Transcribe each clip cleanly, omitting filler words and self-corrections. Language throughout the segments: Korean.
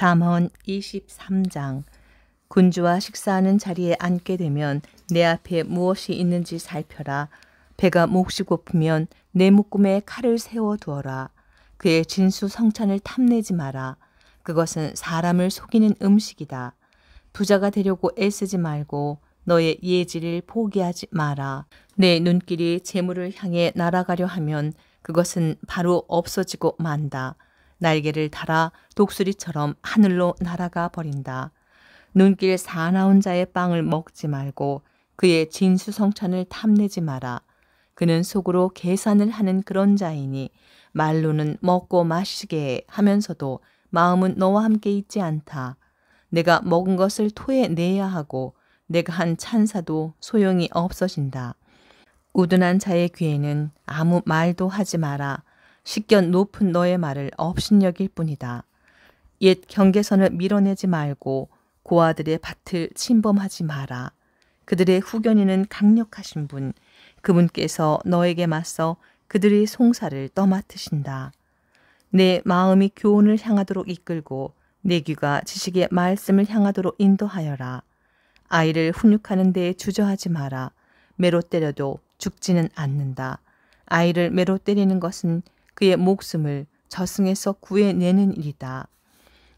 잠언 23장. 군주와 식사하는 자리에 앉게 되면 내 앞에 무엇이 있는지 살펴라. 배가 몹시 고프면 내 묶음에 칼을 세워두어라. 그의 진수성찬을 탐내지 마라. 그것은 사람을 속이는 음식이다. 부자가 되려고 애쓰지 말고 너의 예지를 포기하지 마라. 내 눈길이 재물을 향해 날아가려 하면 그것은 바로 없어지고 만다. 날개를 달아 독수리처럼 하늘로 날아가 버린다. 눈길 사나운 자의 빵을 먹지 말고 그의 진수성찬을 탐내지 마라. 그는 속으로 계산을 하는 그런 자이니 말로는 먹고 마시게 하면서도 마음은 너와 함께 있지 않다. 내가 먹은 것을 토해내야 하고 내가 한 찬사도 소용이 없어진다. 우둔한 자의 귀에는 아무 말도 하지 마라. 식견 높은 너의 말을 업신여길 뿐이다. 옛 경계선을 밀어내지 말고 고아들의 밭을 침범하지 마라. 그들의 후견인은 강력하신 분, 그분께서 너에게 맞서 그들의 송사를 떠맡으신다. 내 마음이 교훈을 향하도록 이끌고 내 귀가 지식의 말씀을 향하도록 인도하여라. 아이를 훈육하는 데에 주저하지 마라. 매로 때려도 죽지는 않는다. 아이를 매로 때리는 것은 그의 목숨을 저승에서 구해내는 일이다.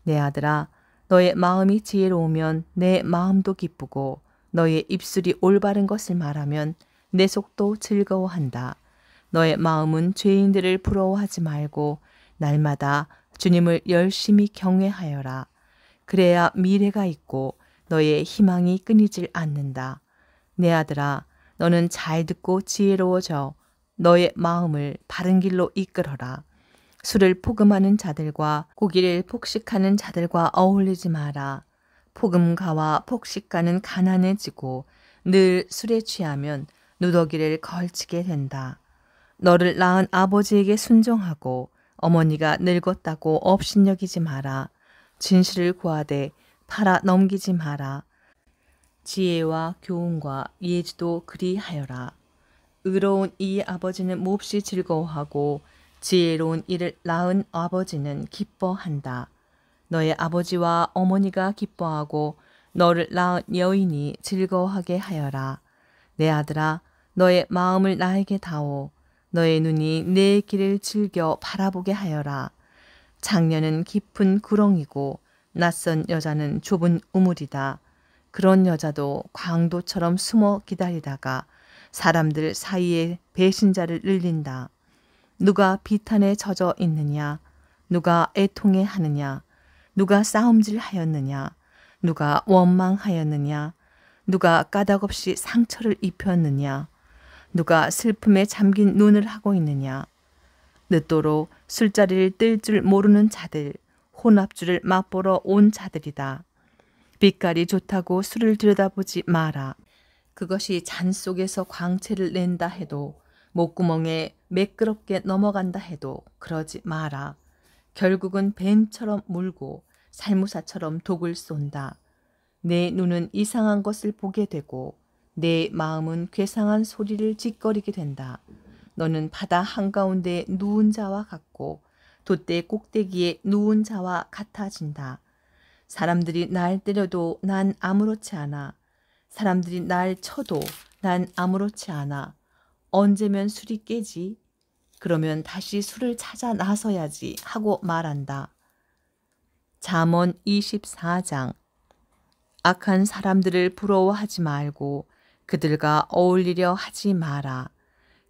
내 아들아, 너의 마음이 지혜로우면 내 마음도 기쁘고 너의 입술이 올바른 것을 말하면 내 속도 즐거워한다. 너의 마음은 죄인들을 부러워하지 말고 날마다 주님을 열심히 경외하여라. 그래야 미래가 있고 너의 희망이 끊이질 않는다. 내 아들아, 너는 잘 듣고 지혜로워져 너의 마음을 바른 길로 이끌어라. 술을 포금하는 자들과 고기를 폭식하는 자들과 어울리지 마라. 포금가와 폭식가는 가난해지고 늘 술에 취하면 누더기를 걸치게 된다. 너를 낳은 아버지에게 순종하고 어머니가 늙었다고 업신여기지 마라. 진실을 구하되 팔아 넘기지 마라. 지혜와 교훈과 예지도 그리하여라. 의로운 이의 아버지는 몹시 즐거워하고 지혜로운 이를 낳은 아버지는 기뻐한다. 너의 아버지와 어머니가 기뻐하고 너를 낳은 여인이 즐거워하게 하여라. 내 아들아, 너의 마음을 나에게 다오. 너의 눈이 내 길을 즐겨 바라보게 하여라. 장녀는 깊은 구렁이고 낯선 여자는 좁은 우물이다. 그런 여자도 광도처럼 숨어 기다리다가 사람들 사이에 배신자를 늘린다. 누가 비탄에 젖어 있느냐? 누가 애통해 하느냐? 누가 싸움질 하였느냐? 누가 원망하였느냐? 누가 까닭없이 상처를 입혔느냐? 누가 슬픔에 잠긴 눈을 하고 있느냐? 늦도록 술자리를 뜰 줄 모르는 자들, 혼합주를 맛보러 온 자들이다. 빛깔이 좋다고 술을 들여다보지 마라. 그것이 잔 속에서 광채를 낸다 해도 목구멍에 매끄럽게 넘어간다 해도 그러지 마라. 결국은 뱀처럼 물고 살무사처럼 독을 쏜다. 내 눈은 이상한 것을 보게 되고 내 마음은 괴상한 소리를 짓거리게 된다. 너는 바다 한가운데 누운 자와 같고 돛대 꼭대기에 누운 자와 같아진다. 사람들이 날 때려도 난 아무렇지 않아. 사람들이 날 쳐도 난 아무렇지 않아. 언제면 술이 깨지? 그러면 다시 술을 찾아 나서야지 하고 말한다. 잠언 24장. 악한 사람들을 부러워하지 말고 그들과 어울리려 하지 마라.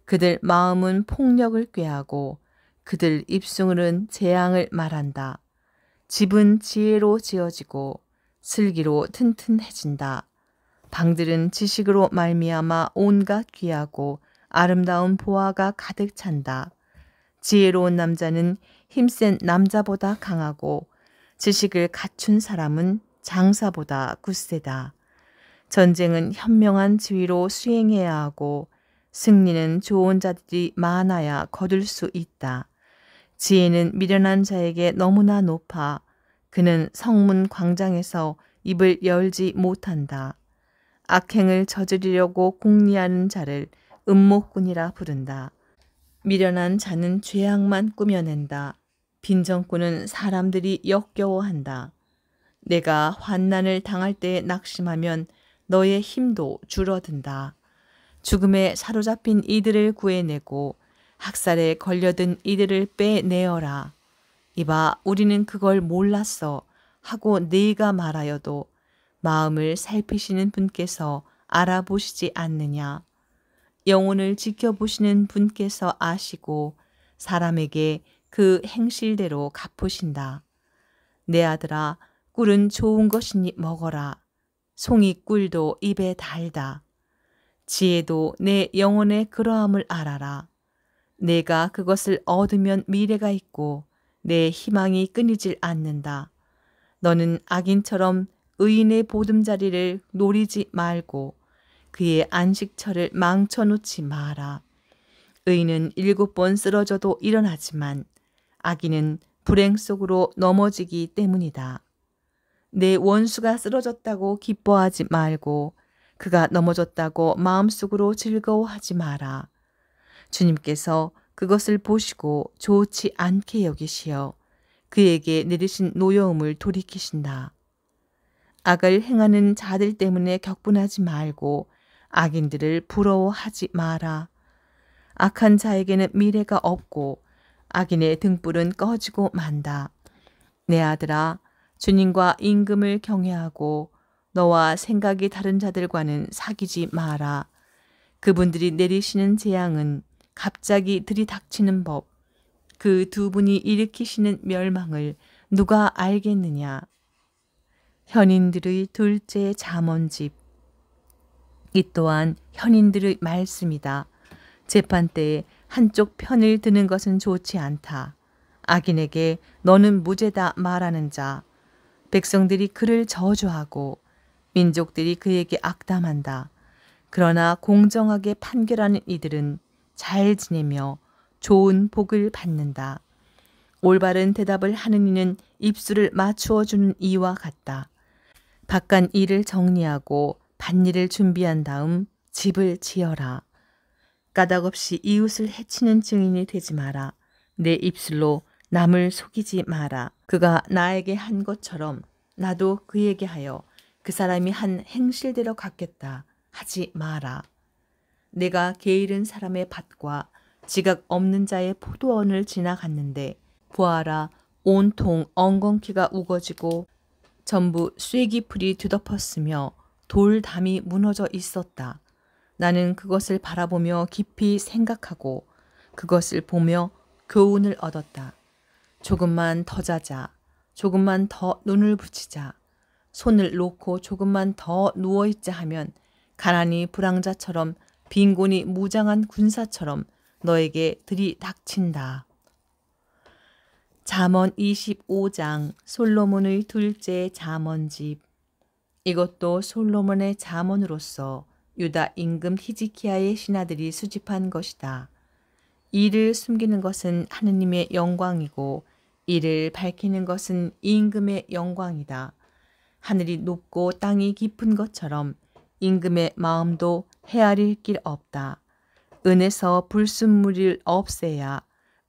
그들 마음은 폭력을 꾀하고 그들 입술은 재앙을 말한다. 집은 지혜로 지어지고 슬기로 튼튼해진다. 방들은 지식으로 말미암아 온갖 귀하고 아름다운 보화가 가득 찬다. 지혜로운 남자는 힘센 남자보다 강하고 지식을 갖춘 사람은 장사보다 굳세다. 전쟁은 현명한 지위로 수행해야 하고 승리는 좋은 자들이 많아야 거둘 수 있다. 지혜는 미련한 자에게 너무나 높아 그는 성문 광장에서 입을 열지 못한다. 악행을 저지르려고 궁리하는 자를 음모꾼이라 부른다. 미련한 자는 죄악만 꾸며낸다. 빈정꾼은 사람들이 역겨워한다. 내가 환난을 당할 때 낙심하면 너의 힘도 줄어든다. 죽음에 사로잡힌 이들을 구해내고 학살에 걸려든 이들을 빼내어라. 이봐, 우리는 그걸 몰랐어 하고 네가 말하여도 마음을 살피시는 분께서 알아보시지 않느냐. 영혼을 지켜보시는 분께서 아시고 사람에게 그 행실대로 갚으신다. 내 아들아, 꿀은 좋은 것이니 먹어라. 송이 꿀도 입에 달다. 지혜도 내 영혼의 그러함을 알아라. 내가 그것을 얻으면 미래가 있고 내 희망이 끊이질 않는다. 너는 악인처럼 의인의 보금자리를 노리지 말고 그의 안식처를 망쳐놓지 마라. 의인은 7번 쓰러져도 일어나지만 악인은 불행 속으로 넘어지기 때문이다. 내 원수가 쓰러졌다고 기뻐하지 말고 그가 넘어졌다고 마음속으로 즐거워하지 마라. 주님께서 그것을 보시고 좋지 않게 여기시어 그에게 내리신 노여움을 돌이키신다. 악을 행하는 자들 때문에 격분하지 말고 악인들을 부러워하지 마라. 악한 자에게는 미래가 없고 악인의 등불은 꺼지고 만다. 내 아들아, 주님과 임금을 경외하고 너와 생각이 다른 자들과는 사귀지 마라. 그분들이 내리시는 재앙은 갑자기 들이닥치는 법, 그 두 분이 일으키시는 멸망을 누가 알겠느냐. 현인들의 둘째 잠언집. 이 또한 현인들의 말씀이다. 재판 때에 한쪽 편을 드는 것은 좋지 않다. 악인에게 너는 무죄다 말하는 자, 백성들이 그를 저주하고 민족들이 그에게 악담한다. 그러나 공정하게 판결하는 이들은 잘 지내며 좋은 복을 받는다. 올바른 대답을 하는 이는 입술을 맞추어 주는 이와 같다. 바깥 일을 정리하고 밭일을 준비한 다음 집을 지어라. 까닭없이 이웃을 해치는 증인이 되지 마라. 내 입술로 남을 속이지 마라. 그가 나에게 한 것처럼 나도 그에게 하여 그 사람이 한 행실대로 갚겠다 하지 마라. 내가 게으른 사람의 밭과 지각 없는 자의 포도원을 지나갔는데 보아라, 온통 엉겅퀴가 우거지고 전부 쐐기풀이 뒤덮었으며 돌담이 무너져 있었다. 나는 그것을 바라보며 깊이 생각하고 그것을 보며 교훈을 얻었다. 조금만 더 자자. 조금만 더 눈을 붙이자. 손을 놓고 조금만 더 누워있자 하면 가난이 불황자처럼 빈곤이 무장한 군사처럼 너에게 들이닥친다. 잠언 25장 솔로몬의 둘째 잠언집. 이것도 솔로몬의 잠언으로서 유다 임금 히지키야의 신하들이 수집한 것이다. 이를 숨기는 것은 하느님의 영광이고 이를 밝히는 것은 임금의 영광이다. 하늘이 높고 땅이 깊은 것처럼 임금의 마음도 헤아릴 길 없다. 은에서 불순물을 없애야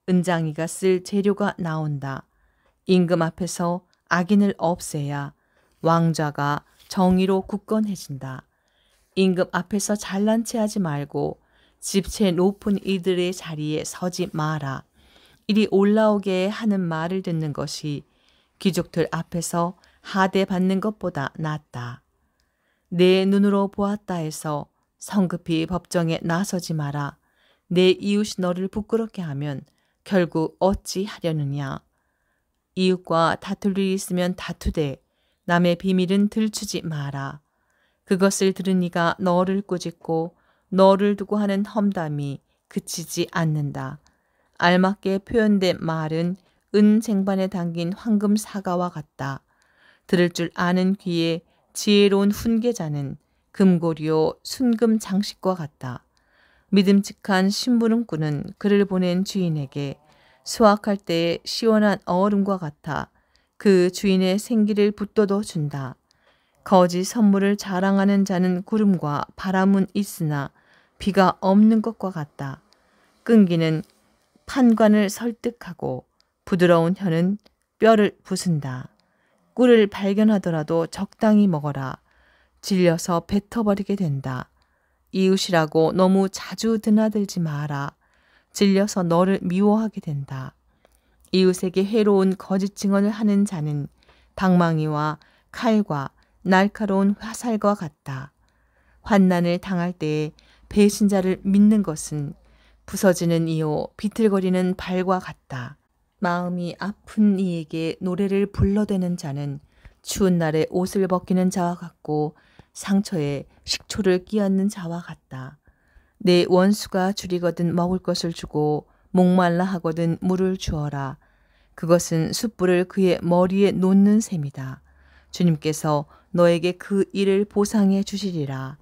은장이가 쓸 재료가 나온다. 임금 앞에서 악인을 없애야 왕좌가 정의로 굳건해진다. 임금 앞에서 잘난 체 하지 말고 집체 높은 이들의 자리에 서지 마라. 이리 올라오게 하는 말을 듣는 것이 귀족들 앞에서 하대받는 것보다 낫다. 내 눈으로 보았다 해서 성급히 법정에 나서지 마라. 내 이웃이 너를 부끄럽게 하면 결국 어찌 하려느냐. 이웃과 다툴 일이 있으면 다투되 남의 비밀은 들추지 마라. 그것을 들은 이가 너를 꾸짖고 너를 두고 하는 험담이 그치지 않는다. 알맞게 표현된 말은 은 쟁반에 담긴 황금 사과와 같다. 들을 줄 아는 귀에 지혜로운 훈계자는 금고리요 순금 장식과 같다. 믿음직한 심부름꾼은 그를 보낸 주인에게 수확할 때의 시원한 얼음과 같아 그 주인의 생기를 붙돋아 준다. 거짓 선물을 자랑하는 자는 구름과 바람은 있으나 비가 없는 것과 같다. 끈기는 판관을 설득하고 부드러운 혀는 뼈를 부순다. 꿀을 발견하더라도 적당히 먹어라. 질려서 뱉어버리게 된다. 이웃이라고 너무 자주 드나들지 마라. 질려서 너를 미워하게 된다. 이웃에게 해로운 거짓 증언을 하는 자는 방망이와 칼과 날카로운 화살과 같다. 환난을 당할 때에 배신자를 믿는 것은 부서지는 이요 비틀거리는 발과 같다. 마음이 아픈 이에게 노래를 불러대는 자는 추운 날에 옷을 벗기는 자와 같고 상처에 식초를 끼얹는 자와 같다. 내 원수가 줄이거든 먹을 것을 주고 목말라 하거든 물을 주어라. 그것은 숯불을 그의 머리에 놓는 셈이다. 주님께서 너에게 그 일을 보상해 주시리라.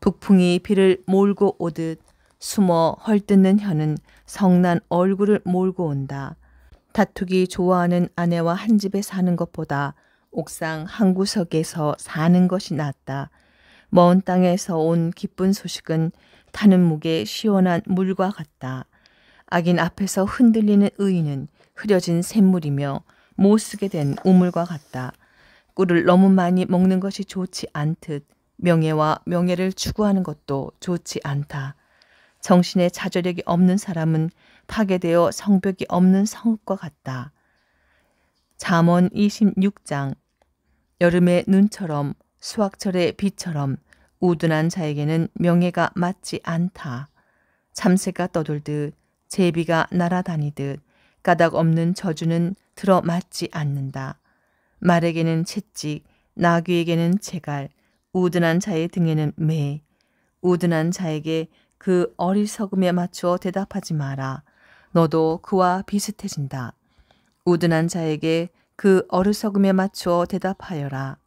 북풍이 비를 몰고 오듯 숨어 헐뜯는 혀는 성난 얼굴을 몰고 온다. 다투기 좋아하는 아내와 한 집에 사는 것보다 옥상 한 구석에서 사는 것이 낫다. 먼 땅에서 온 기쁜 소식은 타는 목에 시원한 물과 같다. 악인 앞에서 흔들리는 의인은 흐려진 샘물이며 못쓰게 된 우물과 같다. 꿀을 너무 많이 먹는 것이 좋지 않듯 명예와 명예를 추구하는 것도 좋지 않다. 정신에 자조력이 없는 사람은 파괴되어 성벽이 없는 성읍과 같다. 잠언 26장. 여름의 눈처럼 수확철의 비처럼 우둔한 자에게는 명예가 맞지 않다. 참새가 떠돌듯 제비가 날아다니듯 까닭 없는 저주는 들어맞지 않는다. 말에게는 채찍, 나귀에게는 채갈, 우둔한 자의 등에는 매. 우둔한 자에게 그 어리석음에 맞추어 대답하지 마라. 너도 그와 비슷해진다. 우둔한 자에게 그 어리석음에 맞추어 대답하여라.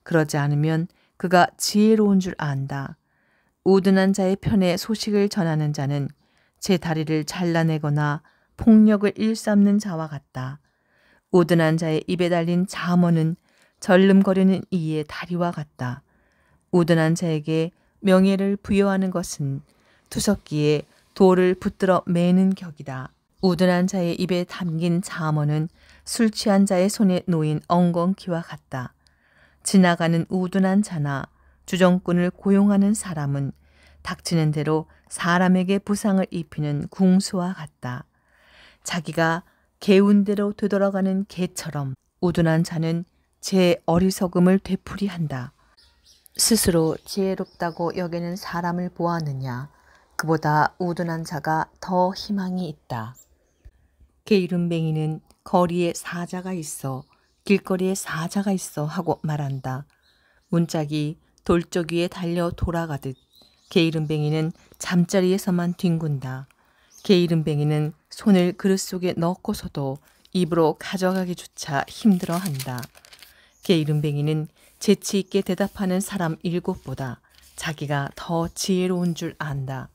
그러지 않으면 그가 지혜로운 줄 안다. 우둔한 자의 편에 소식을 전하는 자는 제 다리를 잘라내거나 폭력을 일삼는 자와 같다. 우둔한 자의 입에 달린 잠언은 절름거리는 이의 다리와 같다. 우둔한 자에게 명예를 부여하는 것은 투석기에 돌을 붙들어 매는 격이다. 우둔한 자의 입에 담긴 잠언은 술 취한 자의 손에 놓인 엉겅퀴와 같다. 지나가는 우둔한 자나 주정꾼을 고용하는 사람은 닥치는 대로 사람에게 부상을 입히는 궁수와 같다. 자기가 개운 대로 되돌아가는 개처럼 우둔한 자는 제 어리석음을 되풀이한다. 스스로 지혜롭다고 여기는 사람을 보았느냐? 그보다 우둔한 자가 더 희망이 있다. 게으름뱅이는 거리에 사자가 있어, 길거리에 사자가 있어 하고 말한다. 문짝이 돌적 위에 달려 돌아가듯 게으름뱅이는 잠자리에서만 뒹군다. 게으름뱅이는 손을 그릇 속에 넣고서도 입으로 가져가기조차 힘들어한다. 게으름뱅이는 재치 있게 대답하는 사람 7보다 자기가 더 지혜로운 줄 안다.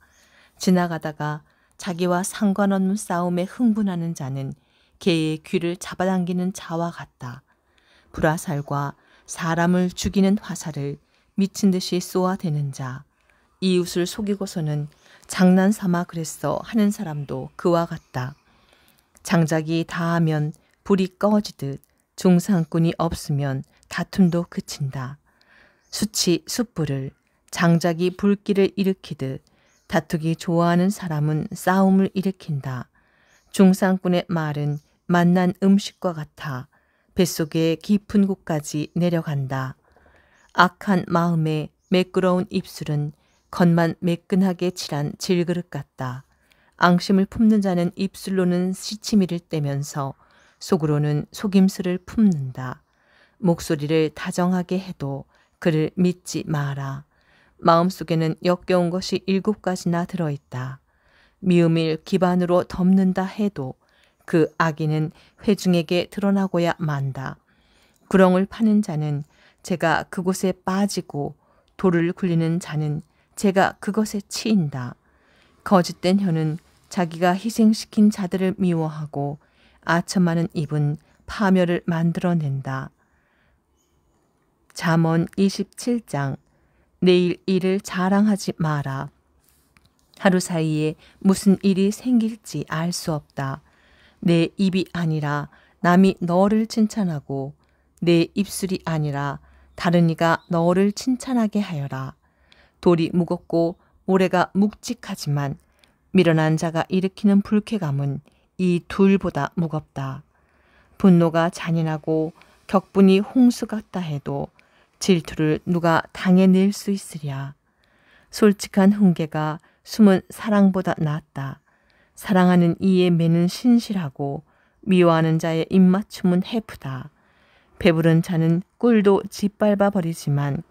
지나가다가 자기와 상관없는 싸움에 흥분하는 자는 개의 귀를 잡아당기는 자와 같다. 불화살과 사람을 죽이는 화살을 미친 듯이 쏘아대는 자, 이웃을 속이고서는 장난삼아 그랬어 하는 사람도 그와 같다. 장작이 다하면 불이 꺼지듯 중상꾼이 없으면 다툼도 그친다. 숯이 숯불을, 장작이 불길을 일으키듯 다투기 좋아하는 사람은 싸움을 일으킨다. 중상꾼의 말은 맛난 음식과 같아 뱃속의 깊은 곳까지 내려간다. 악한 마음에 매끄러운 입술은 겉만 매끈하게 칠한 질그릇 같다. 앙심을 품는 자는 입술로는 시치미를 떼면서 속으로는 속임수를 품는다. 목소리를 다정하게 해도 그를 믿지 마라. 마음속에는 역겨운 것이 7가지나 들어있다. 미움을 기반으로 덮는다 해도 그 악인은 회중에게 드러나고야 만다. 구렁을 파는 자는 제가 그곳에 빠지고 돌을 굴리는 자는 제가 그것에 치인다. 거짓된 혀는 자기가 희생시킨 자들을 미워하고 아첨하는 입은 파멸을 만들어낸다. 잠언 27장. 내일 일을 자랑하지 마라. 하루 사이에 무슨 일이 생길지 알 수 없다. 내 입이 아니라 남이 너를 칭찬하고 내 입술이 아니라 다른 이가 너를 칭찬하게 하여라. 돌이 무겁고 모래가 묵직하지만 미련한 자가 일으키는 불쾌감은 이 둘보다 무겁다. 분노가 잔인하고 격분이 홍수 같다 해도 질투를 누가 당해낼 수 있으랴. 솔직한 훈계가 숨은 사랑보다 낫다. 사랑하는 이의 매는 신실하고 미워하는 자의 입맞춤은 해프다. 배부른 자는 꿀도 짓밟아 버리지만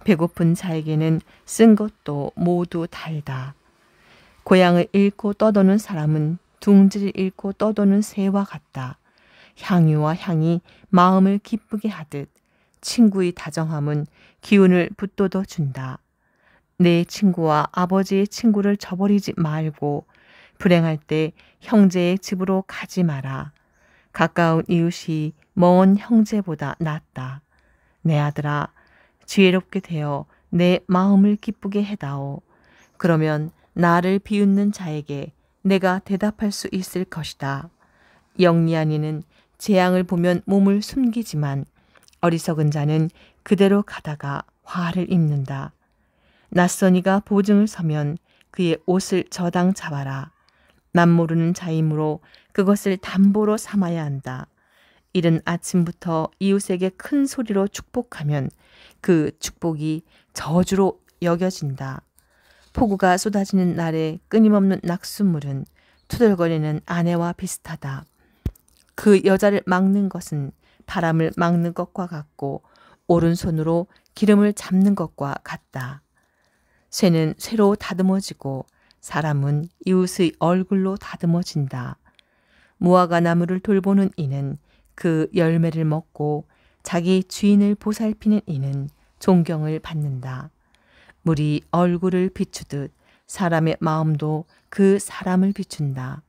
배고픈 자에게는 쓴 것도 모두 달다. 고향을 잃고 떠도는 사람은 둥지를 잃고 떠도는 새와 같다. 향유와 향이 마음을 기쁘게 하듯 친구의 다정함은 기운을 북돋워 준다. 내 친구와 아버지의 친구를 저버리지 말고 불행할 때 형제의 집으로 가지 마라. 가까운 이웃이 먼 형제보다 낫다. 내 아들아, 지혜롭게 되어 내 마음을 기쁘게 해다오. 그러면 나를 비웃는 자에게 내가 대답할 수 있을 것이다. 영리한 이는 재앙을 보면 몸을 숨기지만 어리석은 자는 그대로 가다가 화를 입는다. 낯선 이가 보증을 서면 그의 옷을 저당 잡아라. 남모르는 자이므로 그것을 담보로 삼아야 한다. 이른 아침부터 이웃에게 큰 소리로 축복하면 그 축복이 저주로 여겨진다. 폭우가 쏟아지는 날에 끊임없는 낙숫물은 투덜거리는 아내와 비슷하다. 그 여자를 막는 것은 바람을 막는 것과 같고 오른손으로 기름을 잡는 것과 같다. 쇠는 쇠로 다듬어지고 사람은 이웃의 얼굴로 다듬어진다. 무화과 나무를 돌보는 이는 그 열매를 먹고 자기 주인을 보살피는 이는 존경을 받는다. 물이 얼굴을 비추듯 사람의 마음도 그 사람을 비춘다.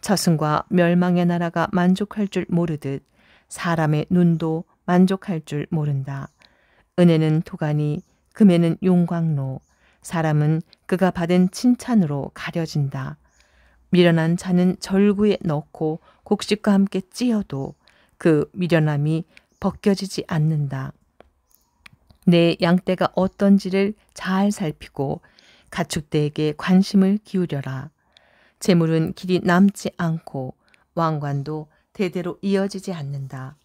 저승과 멸망의 나라가 만족할 줄 모르듯 사람의 눈도 만족할 줄 모른다. 은혜는 도가니, 금에는 용광로, 사람은 그가 받은 칭찬으로 가려진다. 미련한 자는 절구에 넣고 곡식과 함께 찧어도 그 미련함이 벗겨지지 않는다. 내 양떼가 어떤지를 잘 살피고 가축대에게 관심을 기울여라. 재물은 길이 남지 않고 왕관도 대대로 이어지지 않는다.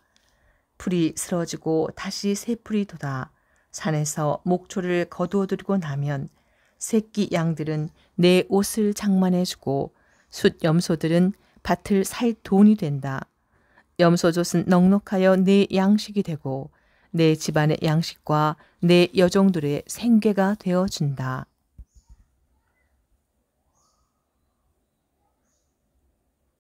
풀이 쓰러지고 다시 새 풀이 돋아 산에서 목초를 거두어들이고 나면 새끼 양들은 내 옷을 장만해주고 숫 염소들은 밭을 살 돈이 된다. 염소젖은 넉넉하여 내 양식이 되고 내 집안의 양식과 내 여종들의 생계가 되어준다.